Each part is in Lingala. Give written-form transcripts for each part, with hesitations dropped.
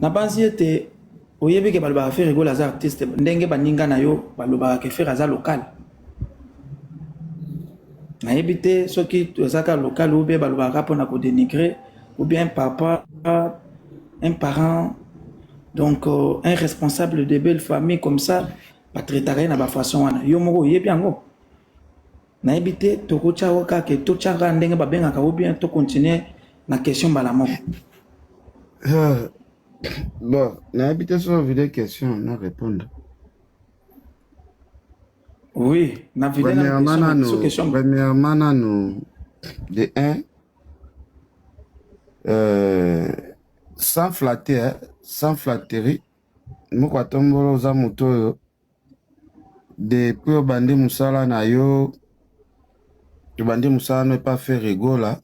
Na pense ete oyebi ke baloba faire rigolo as artiste ndenge baninga na yo baloba ke faire as local. Na yebite soki tozaka local ou bien baloba rapona ko dénigrer ou bien papa, un parent, donc un responsable de belle famille comme ça, pas traiter na ba façon wana. Yo moko yebi yango. Na yebite to ko chaoka ke to changa ndenge ba benga ka ou bien to continuer na question balamo. Bon, na habité sur une question, na répondre. Oui, na vidéo na question. Premièrement, nous de sans flatter, sans flatterie, nous quoi tombolo za moto depuis au bandi musala na yo, le bandi musala ne pas faire rigola,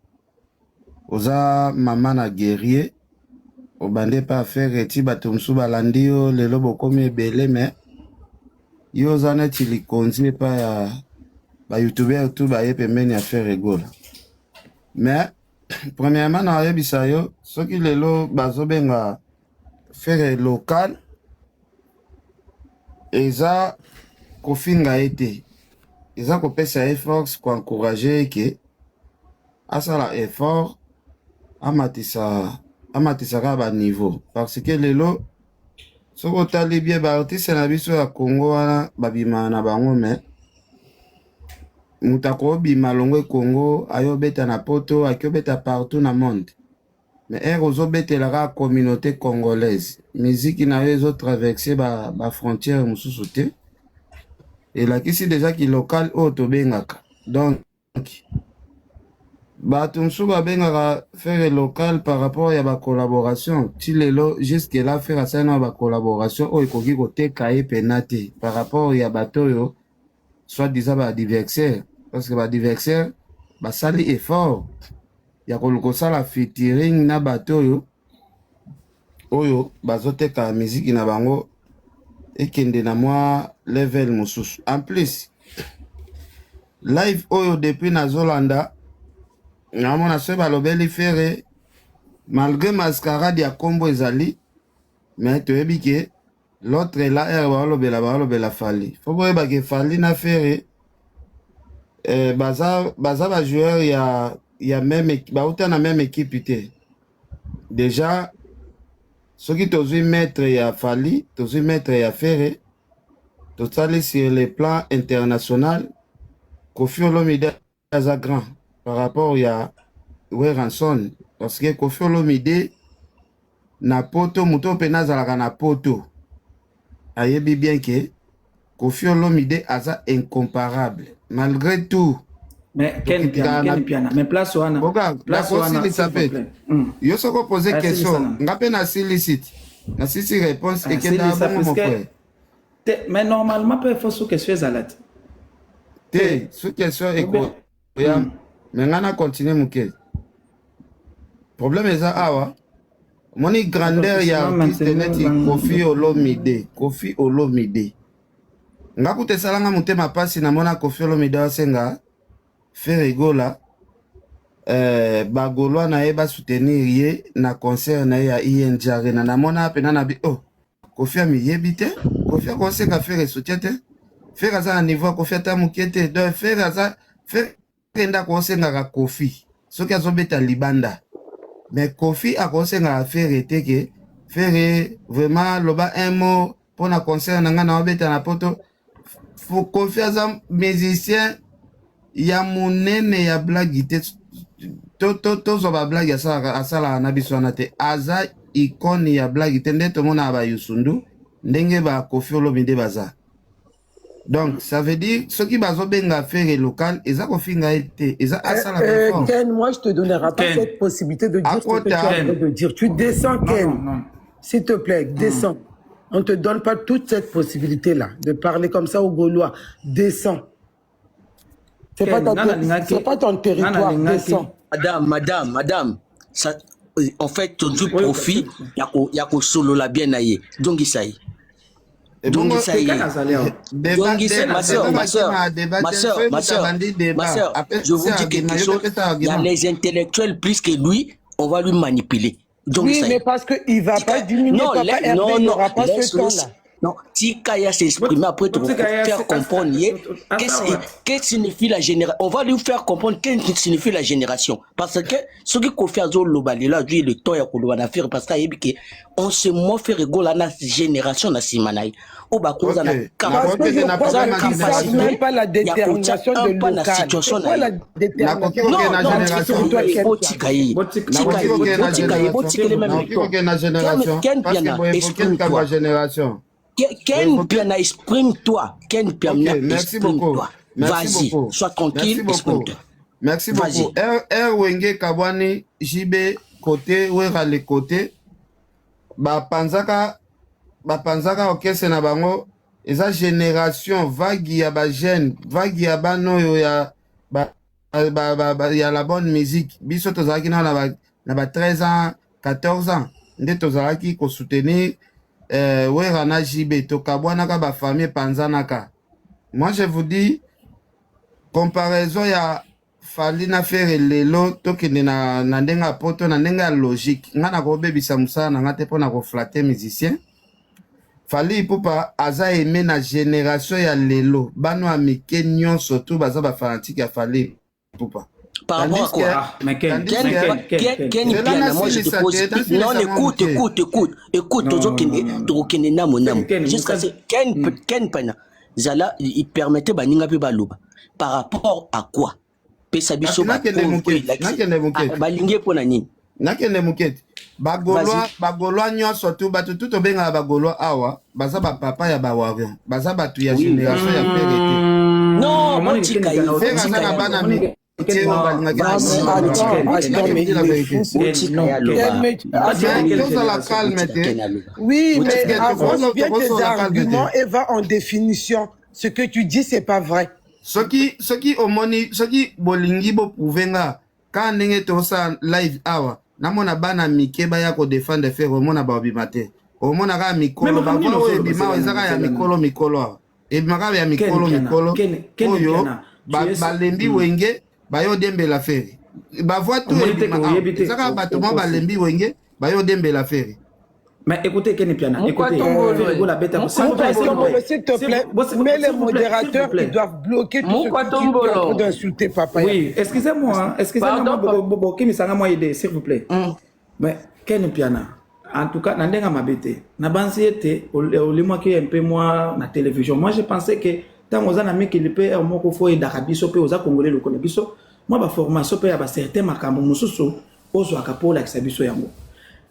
oza maman na guerrier. Au bandé pas faire eti batumsu balandi yo lelo bokomi ebele mais yo zana tili konzi pa ya ba youtuber tout ba ye pembeni a faire rigolo mais premièrement na yebisa yo soki lelo bazobenga faire local eza kofinga ete eza kopesa effort ko encourager ke asala effort amatisaka ba niveau parce que lelo soko tali bien ba artiste na biso ya Congo wana babima na bango mais mutako bima longwe Congo ayo beta na poto akyo beta partout na monde mais ozo betela la communauté congolaise musique na yo ezo traverser ba frontière mususu te et là kisi déjà ki local o to bengaka donc batumsu babengaka faire local par rapport à la collaboration tilelo jusque là faire ça na ba collaboration o ekoki koteka e penate par rapport ya batoyo soit disant ba adversaire parce que ba adversaire ba sali effort ya kolokosala featuring na batoyo oyo bazoteka musique na bango ekende na moi level mususu en plus live oyo depuis na Zolanda namona se balobeli fere malgré mascarade ya kombo ezali mais toyebi ke l'autre là balobela fali faut boyeba ke fali na fere baza ba joueur ya même bauta na même équipe te déjà soki tozwi maître ya fali tozwi maître ya fere totali sur le plan international Koffi Olomide aza grand par rapport à Ranson parce que Koffi Olomide na poto muto pena zalaka na poto ayebi bien que Koffi Olomide aza incomparable malgré tout mais quel piano mais place wana place wana il s'appelle yo soko poser question ngape na silicite na sisi réponse et que na bon mais normalement pas faut sous question zalati te sous question éco mais ngana continue muke problème eza awa moni grandeur ya artiste neti Koffi Olomide ngakuta esalanga motema pasi na mona Koffi Olomide asenga faire rigola bagolwa na ye basoutenir ye na concert na ye ya INJ Arena na mona pena na bi Koffi amiyebi te Koffi akosenga faire soutien te faire aza na niveau Koffi ata moke te donc faire aza faire kenda kosengaka Koffi soki azobeta libanda mais Koffi akosengaka faire te ke faire vraiment loba un mot pona concert na nga na obeta na poto Koffi aza musicien ya monene ya blague te tozo ba blague asala na biso wana te aza icône ya blague te nde tomona ba Yusundu ndenge ba Koffi Olomide baza. Donc, ça veut dire, ceux qui bazo benga faire local, ils ont finga été, ils ont asala performance. Ken, moi, je te donnerai pas cette possibilité de dire ce que tu as envie de dire. Tu descends, Ken. S'il te plaît, descends. On ne te donne pas toute cette possibilité-là de parler comme ça aux Gaulois. Descends. C'est pas ton territoire. Descends. Madame. Ça, en fait, ton profit, il y a qu'au solo la bien aillé. Donc, ça y est. Donc ça y est. Donc ma soeur, je vous dis quelque chose, il y a les intellectuels plus que lui, on va lui manipuler. Oui, mais parce qu'il ne va pas diminuer, papa Hervé, il n'aura pas ce temps-là. Non, Tikaya s'exprimer après pour faire comprendre qu'est-ce que signifie la génération. On va lui faire comprendre qu'est-ce que signifie la génération. Parce que ce qui fait à Zolobali, là, lui, le temps, il y a faire parce qu'on se moque faire rigoler la génération de Simanaï. Au bas, on a même pas la détermination de local. C'est quoi la détermination? Non, Ken Piana, exprime-toi. Ken Piana, exprime-toi. Vas-y, sois tranquille, exprime-toi. Merci beaucoup. Wenge Kabwani, JB, côté, Wera le côté. Panzaka, ok, na bango. Eza génération, vague ya ba jeune, vague ya ba noyo ya la bonne musique. Biso tozalaki na ba 13 ans, 14 ans. Nde tozalaki ko soutenir Werana JB, Tokabwanaka, ba famille Panzanaka. Moi, je vous dis, comparaison ya Fali na faire lelo, tokende na ndenga poto, na ndenga logique. Nga na kobe bisa musana, nga te po na ko flatter musicien. Fali Ipupa, aza aimé na génération ya lelo. Bano amike nyonso tout, baza ba fanatique ya Fali Ipupa. Par rapport à quoi? Mais Ken Piana, moi je te pose. Non, écoute, Tozo Kene Namo. Jusqu'à ce Ken Piana, Zala, il permettait Baninga Balouba. Par rapport à quoi? Pesabiso Balingue Ponani. Nakende Mouket. Bagoloa nyonso tout, batu tout obenga bagoloa awa, baza ba papa ya bawarion. Baza batu ya génération ya PRT. Non, moi tika yo. Oui, mais avance bien tes arguments et va en définition. Ce que tu dis, c'est pas vrai. Ce qui omoni, ce qui bolingi bo pouvenga, quand nenge tosa live awa, namona bana mike baya ko défendre faire omona ba obimate. Omona ka mikolo ba ko ebima ezaka ya mikolo. Ebima ya mikolo. Oyo balembi wenge bayo dembe la feri. Ba voix tout ezaka batoma balembi wenge bayo dembe la feri. Mais écoutez, Ken Piana, écoutez, s'il te plaît, mais les modérateurs, ils doivent bloquer tout ce qui est en train d'insulter papa. Oui, excusez-moi, s'il vous plaît. Mais Ken Piana, en tout cas, Nandenga Mabete, Nabansi était au limo qui est un peu moins na télévision. Moi, je pensais que tant aux amis qui le paient, au moins qu'il faut y d'Arabie, sope aux Congolais le connaissent. Moi, ma formation peut avoir certains macambos, moussoso, aux Akapo, la Xabiso Yango.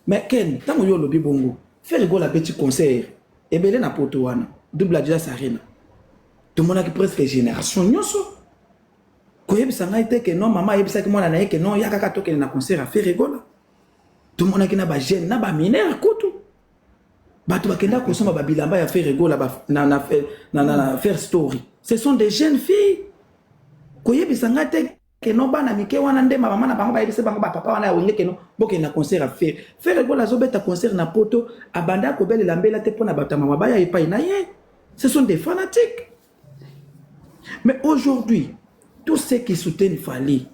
Mais Ken, tant que yo lobi bongo, faire rigoler la petit concert, et belé na poto wana, double adja sarina. Tout le monde a presque génération nyonso. Koyebi sanga ite que non maman yebi sa que moi na que non ya kaka toke na concert à faire rigoler. Tout le monde a ki na ba jeune na ba mineur kutu. Ba to bakenda ko soma ba bilamba ya faire rigoler na faire story. Ce sont des jeunes filles. Koyebi sanga ite que non bana mike wana ndema mama na bango ba yebise bango ba papa wana wenge que non boke na concert à faire rigoler zo beta concert na poto abanda ko bele lambela te pona bata mama ba ya epai na ye. Ce sont des fanatiques. Mais aujourd'hui, tous ceux qui soutiennent Fali,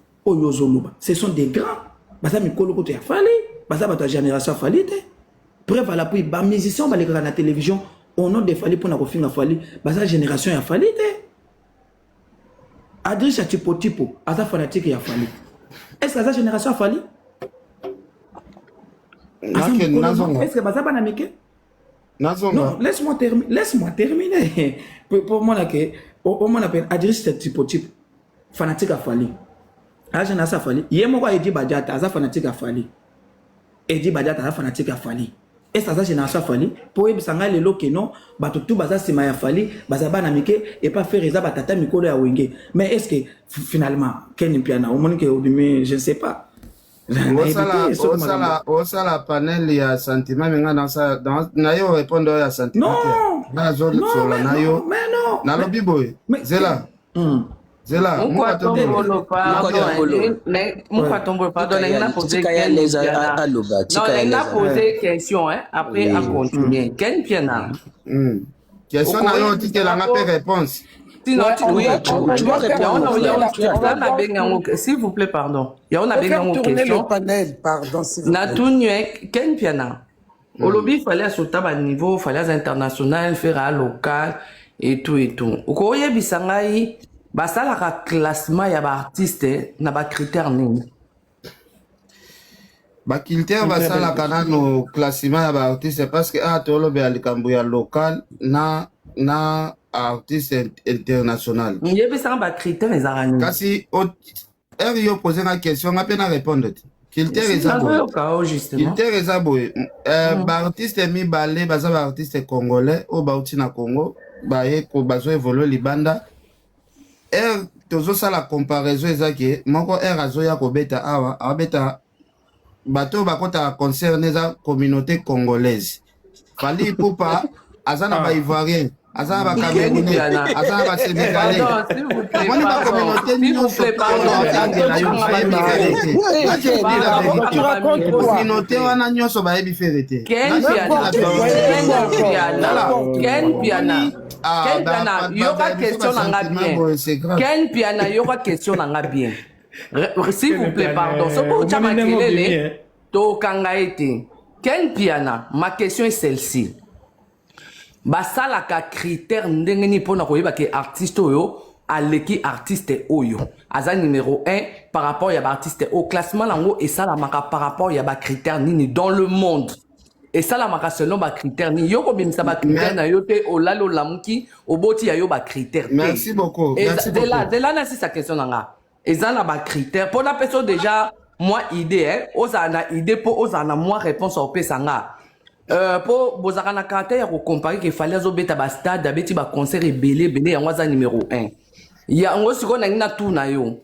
ce sont des grands. Baza mikolo kote ya Fali, baza bata génération Fali te. Preuve à l'appui, ba musicien ba les gars na télévision au nom de Fali pour na kofinga Fali, baza génération ya Fali te. Adrissa Tipo, aza fanatique ya Fali. Est-ce que la génération a Fali? Est-ce que baza banamike? Non, laisse-moi terminer. Pour moi, on appelle Adrissa Tipo, fanatique à Fali. La génération a Fali. Yemoko Edi Badiata, aza fanatique à Fali. Edi Badiata, aza fanatique à Fali. Est-ce que la génération a Fali? Pour eux, sanga lelo que non, tout baza sima ya Fali, baza banamike et pas faire eza batata mikolo ya wenge. Mais est-ce que finalement Ken Piana au monde que je ne sais pas. Osala panel ya sentiment menga dans na yo répondre ya sentiment. Non. Na zone sola na yo. Mais non. Na lobi boy. Zela. Zela, Mukatombolo, pardon, il a posé question, après à continuer. Ken Piana, Question na yo dit que la ngape réponse. Sinon, Oui, tu dois répondre. S'il vous plaît, pardon. Il y a On une tourner question. le panel, pardon. Natounuek, Ken Piana. Au lobby, il fallait sauter à niveau, il fallait international, faire à local et tout et tout. Au courrier Bissangaï, ça la classement, il y a des artistes, n'a pas critères ni. Bakilter basala kana no classement ya ba artiste parce que tolo be alikambu ya local na artiste international. Yebi ça ba critères les arani. Kasi yo poser une question ngape na répondre. Kilter ezabo. Kilter ezabo. Ba artiste mi balé baza ba artiste congolais au bauti na Congo ba ko bazo évoluer libanda. Tozo ça la comparaison ezaki moko azo ya ko beta awa abeta bateau bakota concerne la communauté congolaise. Fali Poupa, azana ba ivoirien, azana ba camerounais, azana ba sénégalais. Moi pas communauté non communauté wana nyonso ba yebi ferete. Ken Piana, yoka question nanga bien. Ken Piana, yoka question nanga bien. S'il vous plaît, pardon. Ce que tu as maquillé, Ken Piana, ma question est celle-ci. Basala ka critère ndengeni pona koyeba ke artiste oyo aleki artiste oyo. Aza numéro 1 par rapport à artiste au classement lango et ça la maka par rapport à ba critère nini dans le monde. Et ça la maka selon ba critère ni yoko bimisa ba critère na yote olalo lamuki oboti ya yo ba critère. Merci beaucoup. Merci beaucoup. De là na si sa question nanga. Et ça là ba critère pour la personne déjà moi idée osana idée pour osana moi réponse au pesanga. Pour bozakana caractère au comparer qu'il fallait zobeta ba stade abeti ba concert belé en waza numéro 1. Il y a un second na tout na yo.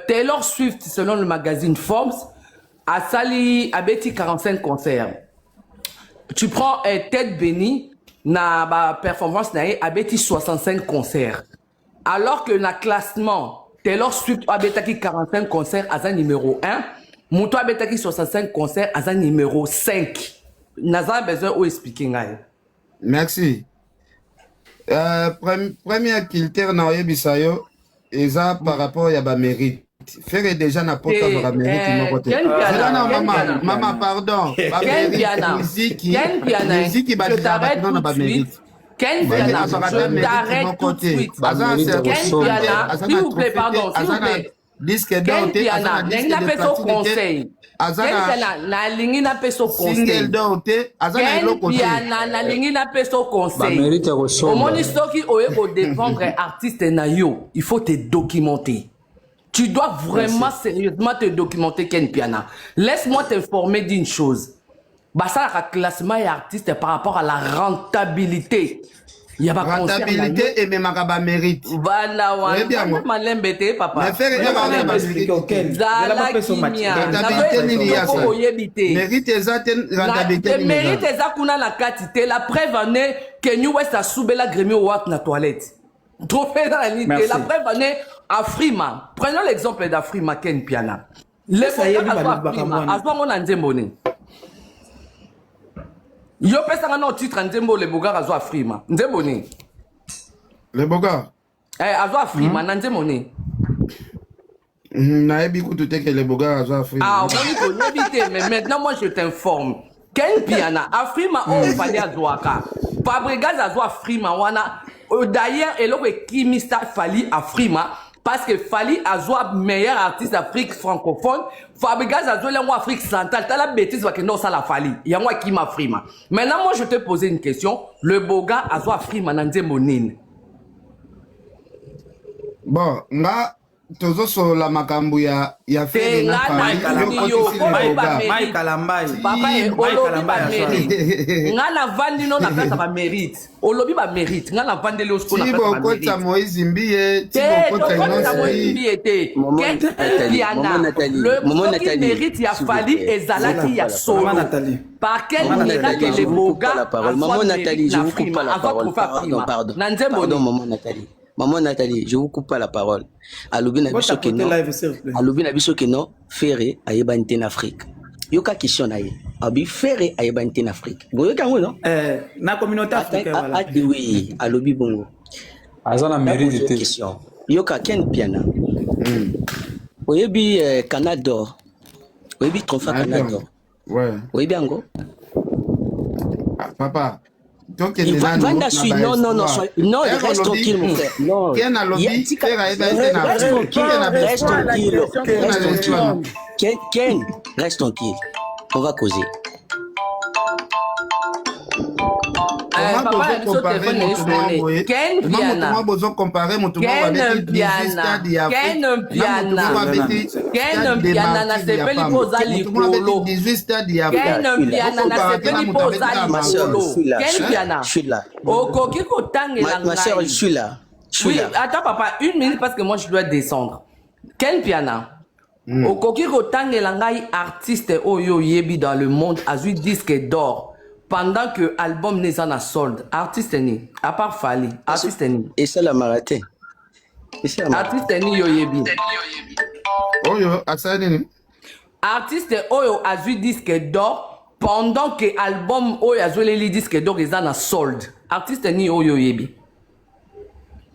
Taylor Swift selon le magazine Forbes a sali abeti 45 concerts. Tu prends Ted Benny na ba performance na abeti 65 concerts. Alors que na classement Taylor Swift abeti 45 concerts à numéro 1, Mouto abeti 65 concerts à numéro 5. Naza besoin ou expliquer ngai. Merci. Première critère na yebisayo eza par rapport ya ba mérite. Faire déjà na pota ba mérite moko te. Maman pardon. Ba mérite musique ba na ba mérite. Ken Piana, je t'arrête tout de suite. Ken Piana, s'il vous plaît, pardon, s'il vous plaît. Disque Ken Piana, n'a pas son conseil. Ken Piana, na lingi na peso conseil. Single dote, azana eloko te. Ken Piana, na lingi na peso conseil. Au moins, stoki oye ko défendre artiste na yo, il faut te documenter. Tu dois vraiment sérieusement te documenter, Ken Piana. Laisse-moi t'informer d'une chose. Bah ça, le classement et artiste par rapport à la rentabilité. Il y a pas rentabilité et même à mérite. Voilà, ouais. Bien moi. Malembete papa. Mais faire rentabilité. Mérite exact rentabilité. Mérite exact kuna la quantité. La preuve en est que nous West a soubé la grémie au na toilette. Trop fait dans la ligne. La preuve en est Afrima. Prenons l'exemple d'Afrima Ken Piana. Les Afrima. Aswa mon anzembone. Yo pesa ngana titre nzembo le boga azo Afrima. Nzemboni. Le boga. Azo Afrima na nzemboni. Na ebi kutu te que le boga azo Afrima. Ah, on peut éviter mais maintenant moi je t'informe. Ken Piana Afrima on fallait azoaka. Fabregas azo Afrima wana d'ailleurs eloko kimista fali Afrima parce que Fali Azwa meilleur artiste d'Afrique francophone, Fabregas Azwa l'en Afrique centrale, t'as la bêtise parce que non ça la Fali, il y a moi qui m'a frima. Maintenant moi je te poser une question, le boga Azwa frima nande monine. Bon, là tozo so la makambu ya fait na Fali, yo Mike Kalambai. Papa e olobi ba mérite. Ngana vandi no na kata ba mérite. Olobi ba mérite. Ngana vandi le osko na kata ba mérite. Tibo kota Moïse Mbiye, Tibo kota Moïse Mbiye te. Le Nathalie mérite ya Fali ezalaki ya solo. Par quel miracle les boga Maman Nathalie, je vous coupe pas la parole. Pardon, maman Nathalie. Maman Nathalie, je vous coupe pas la parole. Alobi na biso que non, Ferré ayeba nte en Afrique. yoka question na ye abi faire ayebante en Afrique boyo kango non na communauté africaine voilà oui alobi bongo azana mérite question yoka Ken Piana oyebi Canada oyebi trophée Canada ouais oyebi ango papa donc il va la suite non reste tranquille mon frère non Ken a lobby Ken reste tranquille on va causer papa biso téléphone na esone Ken Piana Ken Piana na sepeli mpo oza likolo Ken Piana na sepeli mpo oza likolo Ken Piana okoki kotangela ma soeur je suis là oui attends papa une minute parce que moi je dois descendre Ken Piana okoki kotangela ngai artiste oyo yebi dans le monde azwi disque d'or pendant que album n'est en solde artiste ni à part Fally artiste ni et ça la marathon artiste ni yo yebi oyo asani ni artiste oyo azwi disque d'or pendant que album oyo azwi les disque d'or est en solde artiste ni oyo yebi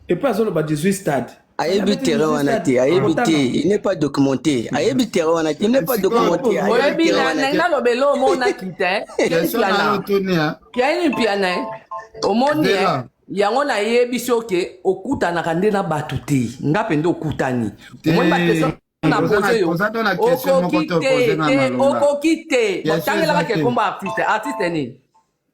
et pas seulement 18 stades ayebi terrain wanati ayebi te il n'est pas documenté ayebi terrain wanati il n'est pas documenté ayebi na lobelo mona kite Ken Piana omoni yango na yebi soke okutanaka nde na bato te ngape nde okutani omoni bakeso na pose yo okoki te botangelaka kekomba artiste ni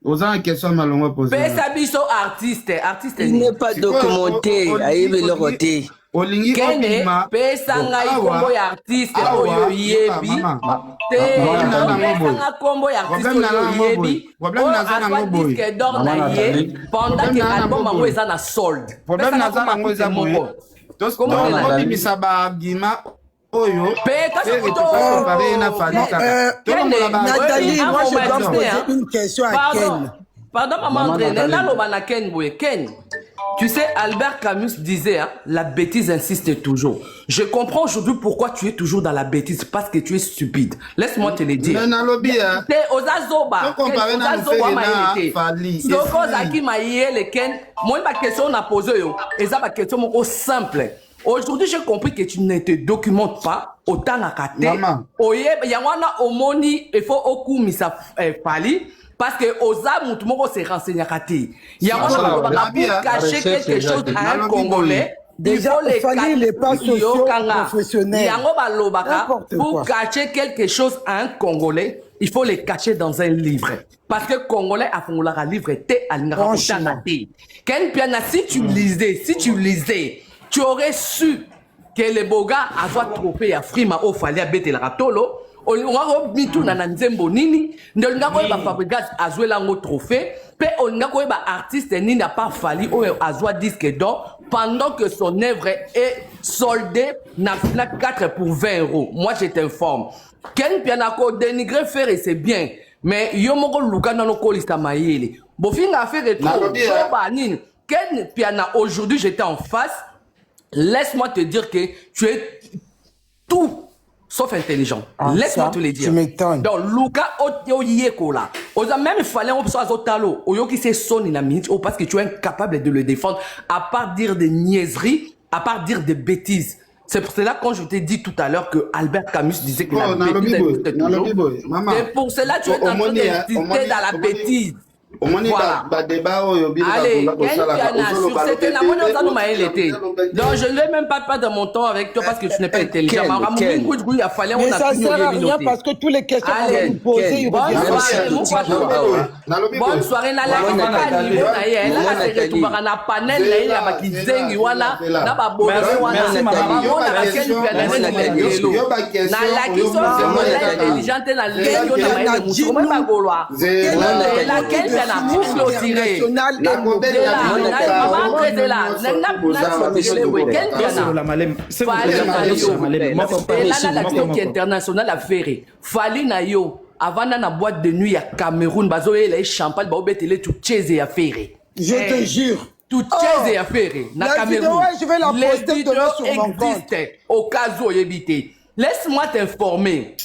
Oza question malongo posé. Pesa biso artiste il n'est pas documenté ayebi lokote olingi kene pesa ngai kombo ya artiste oyo yebi te pesa kombo ya artiste oyo yebi problème na za nango boy disque d'or na ye pendant que album ango eza na solde problème na za nango eza boy tos ko bimisa ba argument oyo Nathalie, moi je dois poser une question à Ken. Pardon maman André, naloba na Ken boye Ken. Tu sais, Albert Camus disait, hein, la bêtise insiste toujours. Je comprends aujourd'hui pourquoi tu es toujours dans la bêtise, parce que tu es stupide. Laisse-moi te le dire. T'es aux azoba. Moi, ma question n'a posé, et ça, ma question est simple. Aujourd'hui, j'ai compris que tu ne te documentes pas autant à Kate. Oye, yangwana omoni, il faut oku misa Fally. Parce que Oza Moutoumoko s'est renseigné à Kate. Yangwana pour cacher quelque chose à un Congolais. Déjà, il fallait les pas sociaux professionnels. Pour cacher quelque chose à un Congolais, il faut les cacher dans un livre. Parce que Congolais a fait un livre. Ken Piana, si tu lisais, tu aurais su que les beaux gars avaient trophée à Frima au Fally à Bete la Ratolo. On a mis tout dans Nzembo Nini. On a fabriqué un trophée. Puis on a un artiste Nini n'a pas Fally au Azwa disque d'or pendant que son œuvre est soldée na 4 pour 20 €. Moi je t'informe. Ken Piana ko dénigrer faire et c'est bien. Mais yomoko luka nano kolista mayele. Bofinga faire trop. Ken Piana aujourd'hui j'étais en face. Laisse-moi te dire que tu es tout sauf intelligent. Laisse-moi te le dire. Tu m'étonnes. Donc, Luka Oyekola. Oza même fallait on soit Zotalo. Oyoki c'est son inamite parce que tu es incapable de le défendre. À part dire des niaiseries, à part dire des bêtises. C'est pour cela quand je t'ai dit tout à l'heure que Albert Camus disait que la bêtise existe toujours. C'est pour cela que tu es en train d'insister dans la bêtise. Voilà. Allez, Ken Piana, sur cette donc je ne vais même pas perdre mon temps avec toi parce que tu n'es pas intelligent. Mais ça ne sert à rien parce que tous les questions qu'on va vous poser, bonne soirée, international à faire. Fally na yo avant na boîte de nuit à Cameroun, bazo les champagne ba obetele tout cheze à faire. Je te jure. Tout cheze à faire na Cameroun. Je vais la poster demain sur mon compte. Au cas où yebité. Laisse-moi t'informer.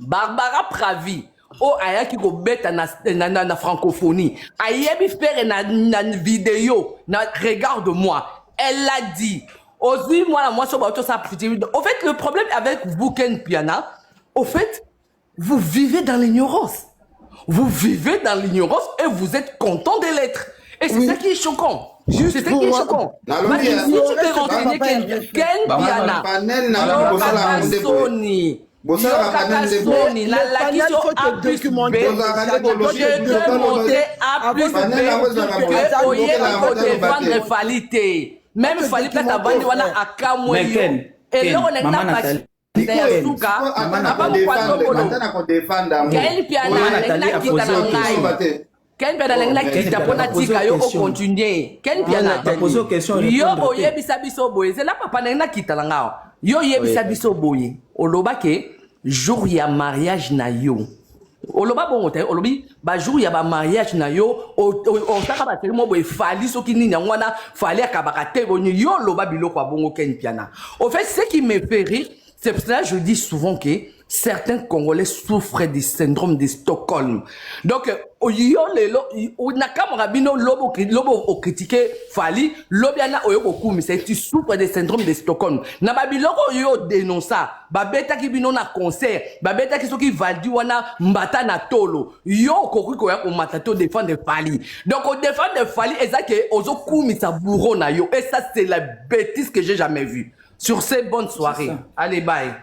Barbara Pravi o ayaki ko beta na francophonie ayebi faire na vidéo na regarde-moi elle l'a dit aussi moi sur bateau ça au fait le problème avec vous Ken Piana au fait vous vivez dans l'ignorance et vous êtes content de l'être et c'est ça qui est choquant. Juste c'est ça qui est choquant. Si tu peux renseigner Ken Piana Sony Sony, la question A plus B, je dois monter A plus B, que Oye faut défendre Falité. Même Falité peut t'avoir dit voilà à Kamouyo. Et là on est là parce que c'est un souka. Ken Piana, n'a quitté la ngaï. Ken Piana lengla kita pona tika yo continuer. Ken Piana poser question. Yo Oye bisabiso boye. C'est là papa lengla kita la ngao. Yo yebisa biso boye. Oloba ke jour ya mariage na yo. Oloba bon hotel olobi ba jour ya ba mariage na yo on saka ba tellement boye fali soki nini ngwana fali akabaka te boni yo loba biloko abongo Ken Piana. Au fait ce qui me fait rire c'est pour ça que je dis souvent que certains Congolais souffrent du syndrome de Stockholm. Donc, yo lelo, nakamara bino lobo critiquer Fali, lobiana oyoko kumi, c'est tu souffres du syndrome de Stockholm. Na babiloko yo dénonça, babeta ki bino na concert, babeta ki soki valdi wana mbata na tolo, yo koku ko ya matato défendre Fali. Donc on défend Fali et ça que ozo kumi sa bourreau na yo et ça c'est la bêtise que j'ai jamais vue. Sur ces bonnes soirées. Allez bye.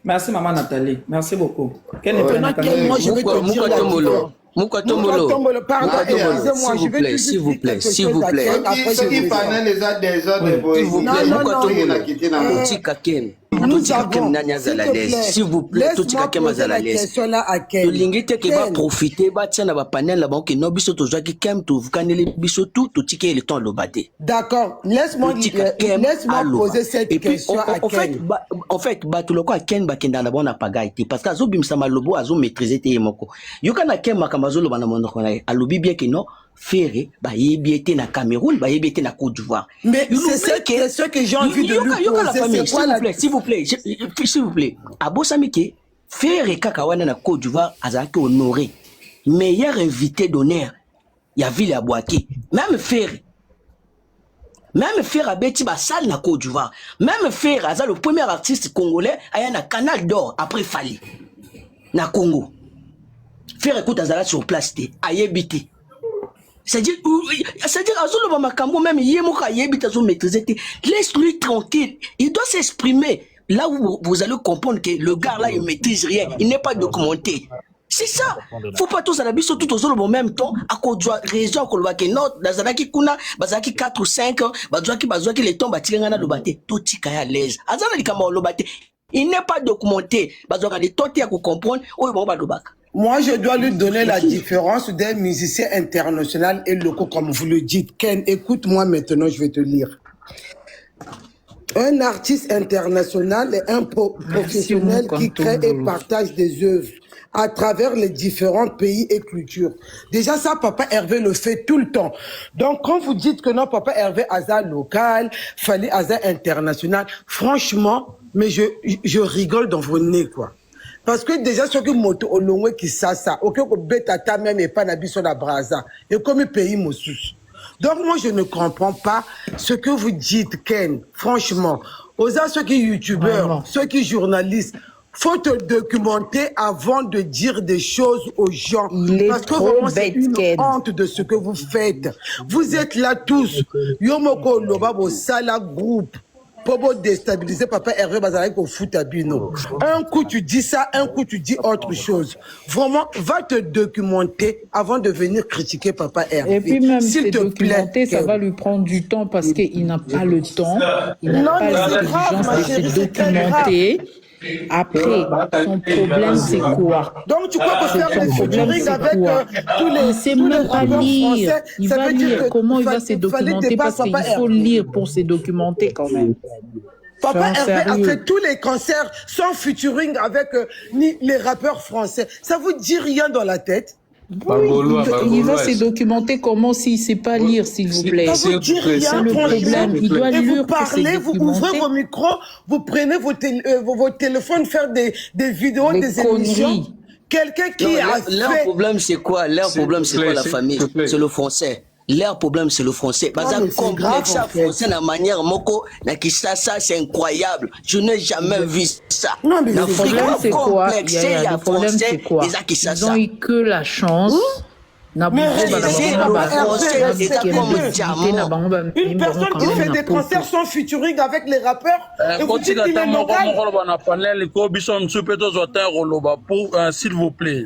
Merci maman Nathalie, merci beaucoup. Moi je vais te dire Moukatomolo, pardon, excusez-moi, je vais te s'il vous plaît, s'il vous plaît. Ceux qui panel les autres des autres, s'il vous plaît, s'il vous plaît, tout Kakem Azalales. Le lingite qui va profiter, va tiens à panel là-bas qui n'a biso toujours qui kem tout, vous canez biso tout ticket le temps le bâté. D'accord, laisse-moi poser cette question à Ken. En fait, tout le quoi Ken Bakenda na bona pagaïté parce que Azobim Samalobo Azo maîtriser tes moko. Yokana Ken Makamazolo bana mondo konaye. Alobi bien que non. Ferré, bah yébiété na Cameroun, bah yébiété na Côte d'Ivoire. Mais c'est ce que j'ai envie de lui poser. S'il vous plaît. Abo Samike, Ferré Kakawana na Côte d'Ivoire, Azaki honoré. Meilleur invité d'honneur. Ya ville à Boaké. Même Ferré à Betty Bassal na Côte d'Ivoire. Même Ferré, Aza le premier artiste congolais, aya na Canal d'Or après Fali. Na Congo. Ferré écoute Azala sur place, ayébité. C'est-à-dire, Azolo Makambo, même Yemoka Yebita Zo maîtriser, laisse-lui tranquille. Il doit s'exprimer. Là où vous allez comprendre que le gars là, il maîtrise rien. Il n'est pas documenté. C'est ça. Faut pas tous à la bise, tout aux en même temps. À cause de la raison qu'on va que notre, dans Zanaki Kuna, Bazaki 4 ou 5 ans, Bazouaki les tombes, Batirana Lobate, tout est à l'aise. Azana Likama Lobate. Il n'est pas documenté. Bazouaka les totés à comprendre, ou bon Badobak. Moi, je dois lui donner la différence d'un musicien international et local, comme vous le dites. Ken, écoute-moi maintenant, je vais te lire. Un artiste international est un professionnel qui crée et partage des œuvres à travers les différents pays et cultures. Déjà, ça, Papa Hervé le fait tout le temps. Donc, quand vous dites que non, Papa Hervé, Aza local, Fali Aza international, franchement, mais je rigole dans vos nez, quoi. Parce que déjà, ce que moto olongwe qui ça, ok, que betata même et pas nabi sur la brasa, et comme pays mosus. Donc moi, je ne comprends pas ce que vous dites, Ken. Franchement, aux ceux qui youtubeurs, ceux qui journalistes, faut te documenter avant de dire des choses aux gens. Parce que vraiment, c'est une honte de ce que vous faites. Vous êtes là tous. Yomoko Lobabo Sala Group. Pour déstabiliser Papa Hervé Bazalek au foot à Bino. Un coup tu dis ça, un coup tu dis autre chose. Vraiment, va te documenter avant de venir critiquer Papa Hervé. Et puis même se documenter, ça va lui prendre du temps parce qu'il n'a pas le temps, il n'a pas l'exigence de se documenter. Après, son problème c'est quoi? Donc tu crois que faire des featuring avec tous les... Il ne sait même pas lire. Il va lire comment il va se documenter parce qu'il faut lire pour se documenter quand même. Papa Hervé a fait tous les concerts sans featuring avec ni les rappeurs français. Ça vous dit rien dans la tête? Il va se documenter comment s'il ne sait pas lire, s'il vous plaît. Ça vous dit rien, C'est le problème. Il doit et lire vous parlez, vous ouvrez vos micros, vous prenez vos téléphones, faire des vidéos, des émissions. Quelqu'un qui a leur fait... problème, c'est quoi? Leur problème, c'est quoi, la famille? C'est le français. Leur problème, c'est le français. Parce que complexe français, la manière, Moko, ça, c'est incroyable. Je n'ai jamais vu ça. Non, mais le problème, c'est quoi? Le problème, c'est quoi? Ils ont eu que la chance. Une personne qui fait des concerts sans featuring avec les rappeurs, et vous dites qu'il est local. S'il vous plaît.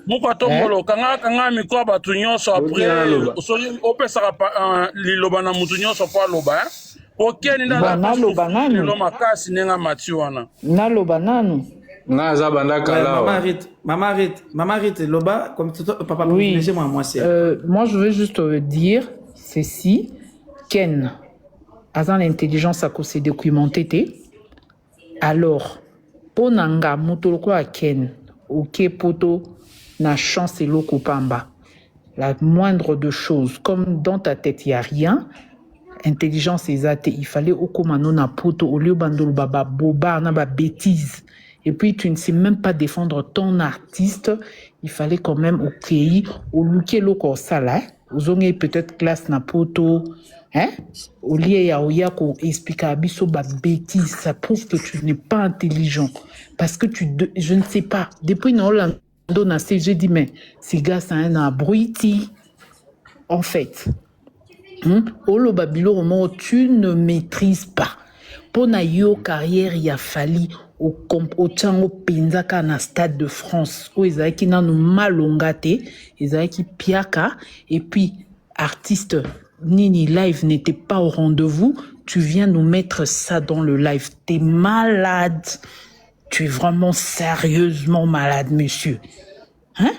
Mukatongolo kanga mikwa batu nyonso après opesaka liloba na mutu nyonso po aloba okeni na lo makasi nenga mati wana naloba nanu Naza bandaka là. Maman Rite, Loba, comme papa, oui. Moi, je veux juste dire ceci. Ken, azan l'intelligence à cause de documenté. Alors, ponanga mutoloko a Ken, ok poto na chance et loko pamba. La moindre de choses, comme dans ta tête il y a rien. Intelligence exacte, il fallait okomano na poto au lieu bandolo baba boba na ba bêtise. Et puis, tu ne sais même pas défendre ton artiste. Il fallait quand même au pays, au luke loko sala, aux onge peut-être classe na poto, hein? Au lieu ya oya ko expliquer abiso ba bêtise, ça prouve que tu n'es pas intelligent. Parce que je ne sais pas. Depuis Orlando na j'ai dit, mais ces gars, c'est un abruti. En fait, Olo Babilo, tu ne maîtrises pas. Pour na yo carrière, il a fallu au Tchango Penzaka na Stade de France où ils avaient qui n'ont malongate, ils avaient qui piaka, et puis artiste Nini Live n'était pas au rendez-vous, tu viens nous mettre ça dans le live, t'es malade, tu es vraiment sérieusement malade, monsieur. Hein?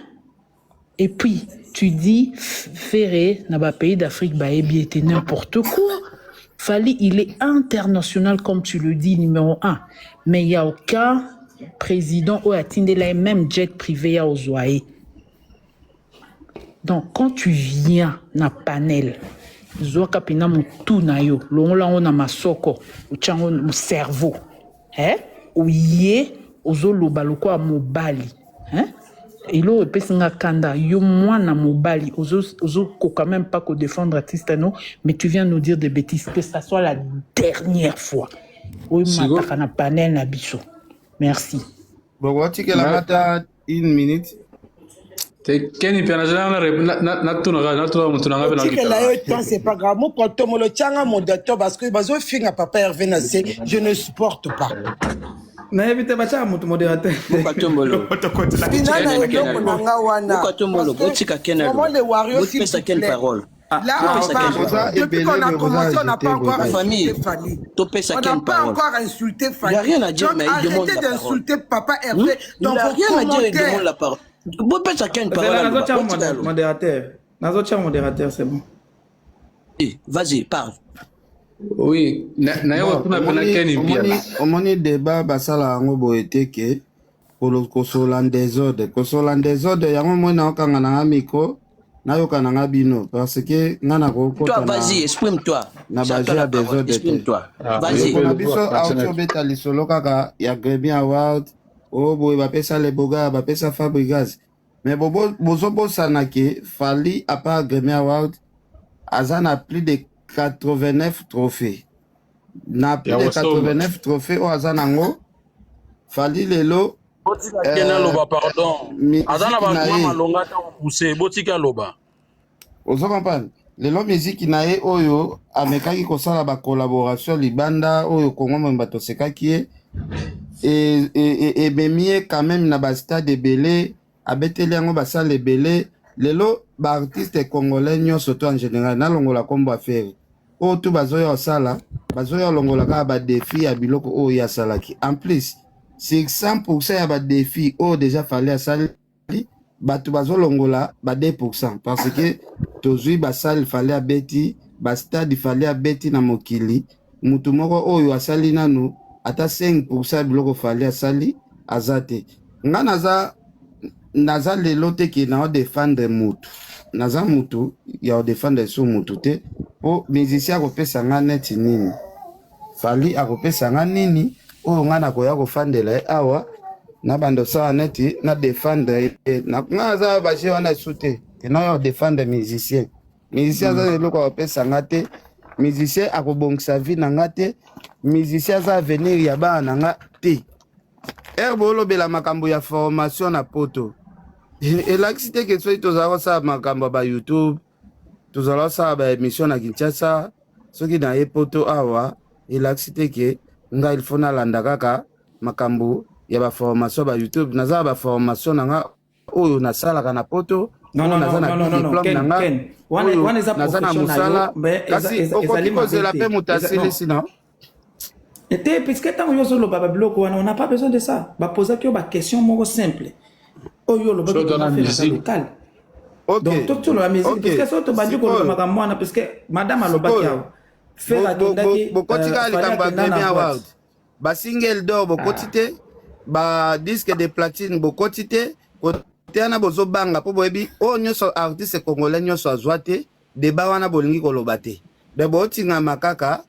Et puis, tu dis, Ferré, dans le pays d'Afrique, bah, était n'importe quoi. Fali, il est international, comme tu le dis, numéro 1. Mais il n'y a aucun président ou atteindre la même jet privé à Ozoaï. Donc, quand tu viens dans panel, Zoaka pina mutu na yo, l'on a masoko, ou tchango mon cerveau, hein? Ou yé, ozo lobaloko a mobali, hein? Et là, on kanda yo moi na mobali, ozo quand même pas qu'on défendre artiste non, mais tu viens nous dire des bêtises, que ça soit la dernière fois. Oui, mataka na panel na biso. Merci. Bon, tu que la mata une minute. Kenny Pianajana c'est pas grave. Moi, quand on le tient à mon docteur, parce que papa Hervé Nassé, je ne supporte pas. Na évite bacha mutu modérateur. Comment les warriors s'il quelle parole? Là, depuis qu'on a commencé, on n'a pas encore insulté Fali. On n'a pas encore insulté Fali. Il n'y a rien à dire, mais il demande la parole. Arrêtez d'insulter Papa Hervé dans vos commentaires. Il n'y a rien à dire, il demande la parole. Modérateur, c'est bon. Vas-y, parle. Oui, omoni débat basala yango boye te ke kosola désordre yango moi naokanga nanga micro nayoka nanga bino parce que nga nakokota vas-y, exprime-toi na baje ya désordre exprime-toi vas-y na biso aotobeta lisolo kaka ya Grammy Award oyo boye bapesa leboga bapesa Fabregas mais bozobosana ke Fally à part Grammy Award aza na plus de 89 trophées. Na plus de 89 trophées au Azanango. Fally lelo. Pardon. Azana ba malonga ta pousser botika loba. Ozo comprendre. Lelo musique nae oyo amekaki kosala ba collaboration libanda oyo Kongo mbato sekaki et bemie quand même na ba stade belé abeteli yango basala belé. Lelo ba artiste congolais nyonso to en général na longola kombo affaire o tu bazoya osala bazoya longola ka ba défi ya biloko o ya salaki en plus c'est 100% ya ba défi o déjà fallait asali bato bazolongola ba 2% parce que tozwi basale fallait abeti bastade fallait abeti na mokili mutu moko oyo asali nanu ata 5% biloko fallait asali azate nga naza lelo te ki na défendre mutu naza mutu ya défendre so mutu te po musicien akopesa nga neti nini fali akopesa nga nini oyo nga nakoya kofandela awa na bando sawa neti na défendre na nga za baje wana sute na yo défendre musicien za eloko akopesa nga te musicien akobongisa vie na nga te musicien za avenir ya bana na nga te herbe olobela makambo ya formation na poto elakisi te ke soki tozala kosala makambo ba YouTube tozala kosala ba émission na Kinshasa soki na ye poto awa elakisi te ke nga il faut nalanda kaka makambo ya ba formation ba YouTube naza ba formation na nga oyo nasalaka na poto naza na diplôme na nga naza na mosala kasi okoki kozela mpe moto asilisi na Et puisque tant que vous avez bloqué, on n'a pas besoin de ça. Va poser une question moins simple. Oh yo, le local. Donc tout le la musique. Parce que ça tu vas dire que le parce que madame a le bac fait la bokotika likamba Grammy Award. Ba single d'or bokotite, ba disque de platine bokotite, kotiana bozo banga po boyebi o nyoso artiste congolais nyoso azwate débat wana bolingi koloba te. Be botinga makaka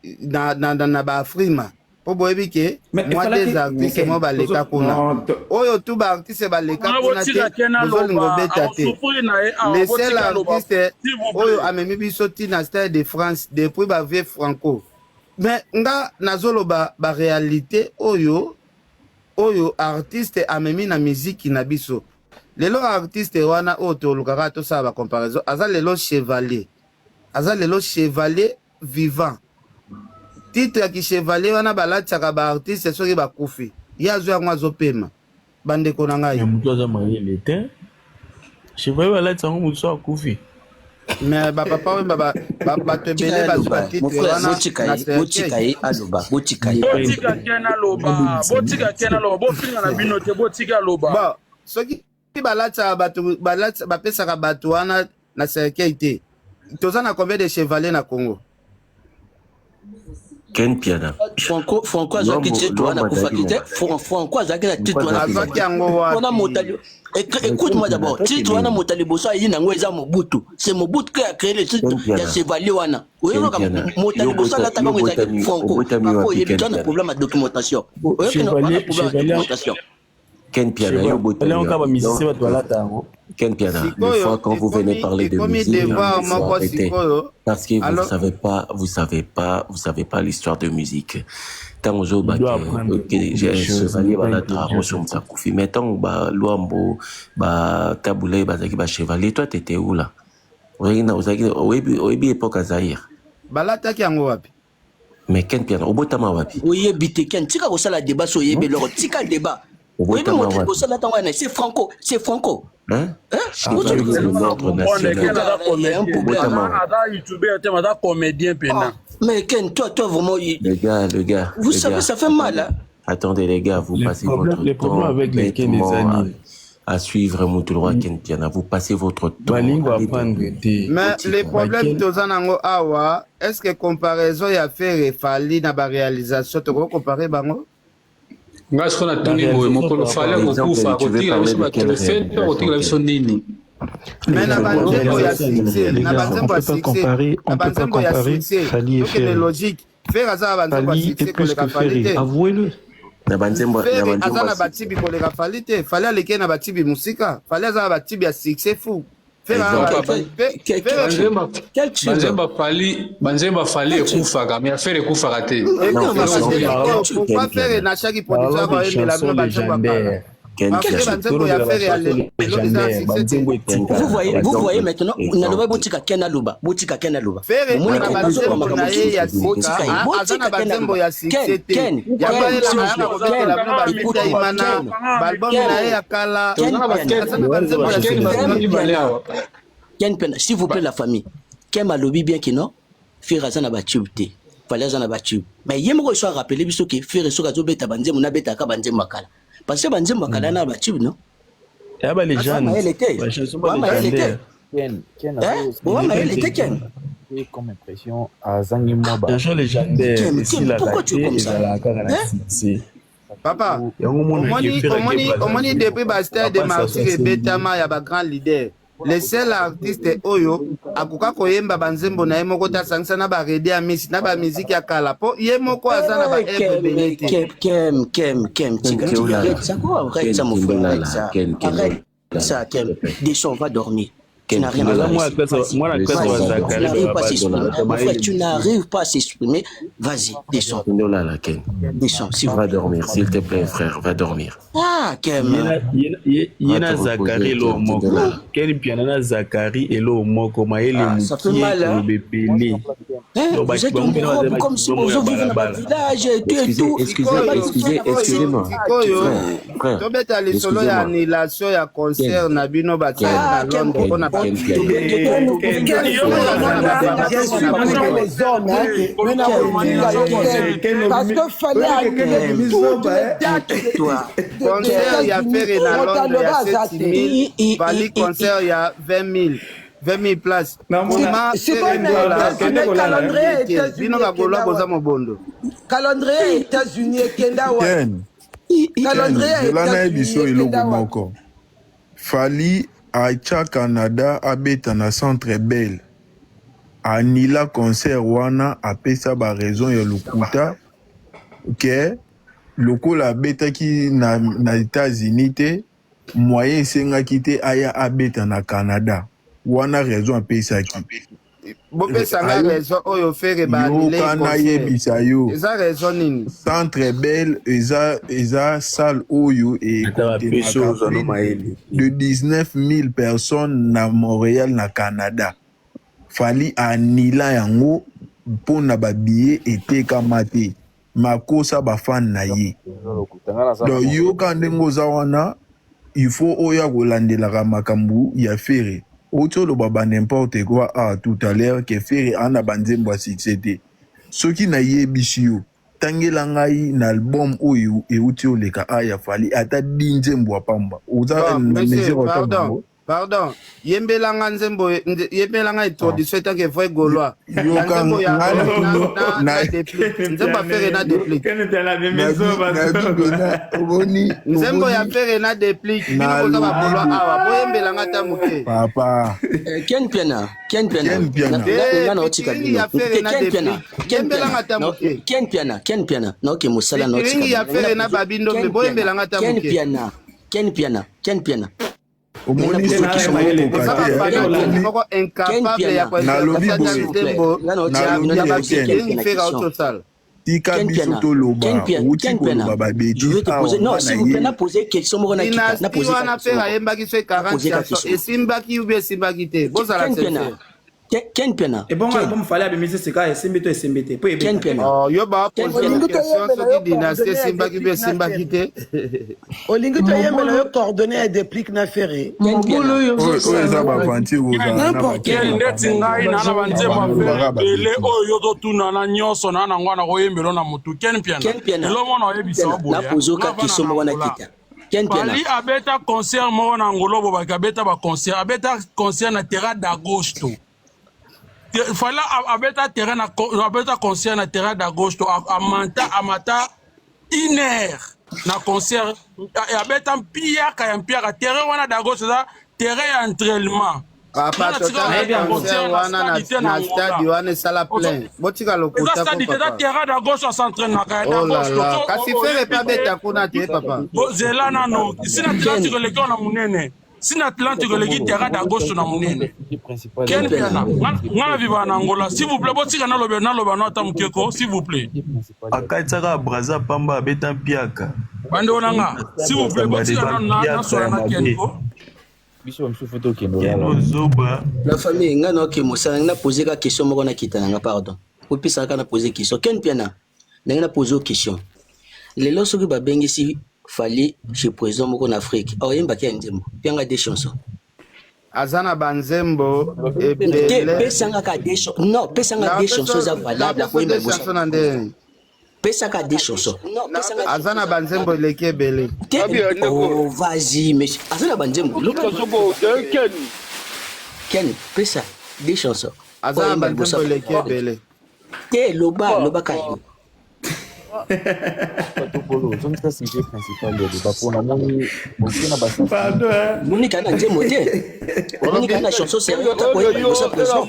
na ba Afrima po boyebi ke moi des artistes mo baleka kuna oyo tu ba artiste baleka kuna te bozolingo beta te les seuls artistes oyo amemi biso tina Stade de France depuis ba vie franco mais nga nazolo ba réalité oyo artiste amemi na musique na biso lelo artiste wana oyo tolukaka tosala ba comparaison aza lelo chevalier vivant titre ki chevalier wana balatiaka ba artiste soki bakufi yazo yango azopema bandeko na ngai mutu aza mayele te chevalier balati yango mutu akufi mais bapapa oyo bato ebele bazwa titre wana botika kena loba bofinga na bino te botika loba soki balatiaka bato bapesaka bato wana na cercueil te toza na combien de chevalier na Congo Ken Piana. Franco a zaki titre wana kufakite. Franco a zaki titre wana kufakite. On a Motali. Écoute-moi d'abord. Titre wana Motali Bossa yina ngweza Mobutu. C'est Mobutu qui a créé le titre ya chevalier wana. Motali Bossa la taka ngweza Franco. Franco il y a un problème de documentation. Ken Piana, Ken Piana, des fois quand vous venez parler de musique, parce que vous savez pas l'histoire de musique. Tant je j'ai chevalier balata motion ça koufi mais tant ba luambo ba tabulé ba zaki ba chevalier toi t'étais où là? Oyebi époque à Zaïre. Balata ki yango wapi? Mais Ken Piana, obotama wapi? Oyebi te Ken, tika ko sala débat so oyebi loro tika débat. Oui, mais c'est Franco, Hein? Mais Ken, toi vraiment. Le gars. Vous savez, ça fait mal. Hein? Attendez les gars, vous passez votre temps avec les à suivre Moutouloua Ken Piana. Vous passez votre temps. Mais les problèmes de Zanango Awa, est-ce que comparaison y a fait Fali na ba réalisation, tu peux comparer bango? Nga siko tuni boye mokolo fale kokufa kotika biso bato fait kotika biso nini mais na banzembo ya succès na banzembo ya succès na banzembo ya succès donc c'est logique faire ça banzembo ya succès pour les qualité avouez-le na banzembo azana batibi pour les qualité fallait aller na batibi musika fallait azana batibi ya succès fou banzemba fali ekufaka mais affaire ekufaka te pourquoi faire na chaque production va aimer la même banzemba vous voyez maintenant naloba botika kena loba Ken Piana, s'il vous plaît la famille Ken malobi bien que non faire ça na batube te fallait ça na batube mais yemoko soit rappeler biso que faire so ka zo beta banzembo na beta ka banzembo makala parce que banzembo makala na batube non Ah bah les jeunes. Elle était. Elle était. Elle était Ken. Comme impression à Zangimoba. Chanson légendaire. Ici la pourquoi tu es comme ça? Papa, omoni depuis Bastère de Martyr et Betama ya ba grand leader. Le seul artiste oyo akoka koyemba banzembo na yemoko ta sangisa na ba rede ya misi na ba musique ya kala po yemoko aza na ba ebelete. Kem, arrête ça quoi? Arrête ça mon frère, arrête ça, Kem. Descends, va dormir. Tu n'as rien à faire. Tu n'arrives pas à s'exprimer. Vas-y, descends. Descends. Va dormir, s'il te plaît, frère, va dormir. Ah, Kem. Yena Zakari lo moko. Ken pianana Zakari et lo moko maele ça fait mal, hein? Vous êtes en Europe comme si vous vivez dans un village et tout. Excusez-moi. Tobeta le solo ya annulation ya concert na bino batia na Londres on a pas parce que fallait annuler tout concert ya faire na Londres ya 7000 vali concert ya 20 000 places. Calendrier États-Unis Kenda wa calendrier biso iloko moko fali acha Canada abeta na Centre Bell anila concert wana apesa ba raison ya lokuta ke lokola abetaki na États-Unis te moyen esengaki te aya abeta na Canada wana raison apesaki bopesanga raison oyo fere ba eza raison nini Centre Bell eza salle oyo et de 19 000 personnes na Montréal na Canada fali anila yango mpona babillet etekama te makosa bafan na ye donc yoka ndenge oza wana il faut oya kolandelaka makambo ya fere Otolo baba n'importe quoi tout à l'heure que faire en abanzembo succès te soki na yebishio tangela ngai na album oyo eutio leka aya fali ata dinzembo pamba oza pardon yembelanga nzembo yembelanga introduction tant que vrai gaulois nzembo ya faire na déplique nzembo ya faire na déplique bino koza ba gaulois awa boyembelanga ta moke papa Ken piana ngana otika bino Ken piana na oke musala na otika ya faire na babindo boyembelanga ta moke Ken piana omoni soki moko incapable ya tika biso toloba uti koloba babeti non s'il vous plaît na poser question moko na kita na poser wana pe ayembaki so 40 esimbaki ou bien esimbaki te bozala Ken piana et bon fallait abimiser ce cas esimbito esimbite po Ken piana yo ba poser une question soki dynastie esimbaki ou bien esimbaki te olingi to yembela yo coordonner des pliques na ferré oza bapanti Ken ndeti ngai na banzembo bele oyo totuna na nyonso na ngwana koyembelo na mutu Ken piana elo mona oyebisa boya na pozoka question moko na kita Ken piana ali abeta concert moko na ngolobo bakabeta ba concert abeta concert na terrain d'Agosto fala abeta terrain na abeta concert na terrain d'Agosto amata 1 heure na concert abeta mpia terrain wana d'Agosto za terrain ya entraînement na stade wana sala plein botika lokuta papa terrain d'Agosto s'entraîne na d'Agosto kasi fere pa beta kuna te papa zela nano sina Atlantique le na munene sina Atlantique le terrain d'Agosto na munene Ken piana ngana viva na Angola s'il vous plaît botika na loba no atamukeko s'il vous plaît akaitsaka braza pamba abeta mpiaka bande onanga s'il vous plaît botika na sola na Kenko la famille ngana ke mosala na poser ka question moko na kita nga pardon opisa ka na poser question Ken piana na poser question lelo soki babengisi fali chez président moko na Afrique oyemba ki nzembo pianga des chansons azana banzembo pesanga ka des chansons non pesanga des chansons za valable ko yemba chanson nde pesaka des chansons. Azana banzembo leke belé. Oh, vas-y, mais Azana banzembo. Ken, pesa des chansons. Azana banzembo leke belé. Te loba kayo. Ça c'est le principal de débat pour la Monique a dit moté. Monique a chanson sérieux ta pour ça pression.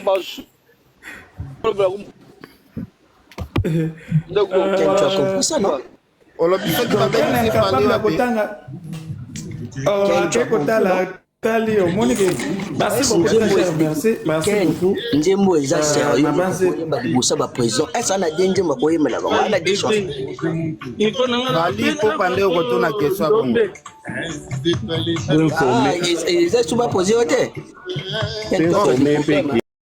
Donc tu as compris ça non? Oh, Tali, Monique, merci beaucoup. Merci beaucoup. Njembo eza sérieux. Bosa ba présent. Est-ce qu'on a dit njembo ko yemela ba? On a des choses. Bali pour parler au retour na question bongo. Ils sont pas posés au thé.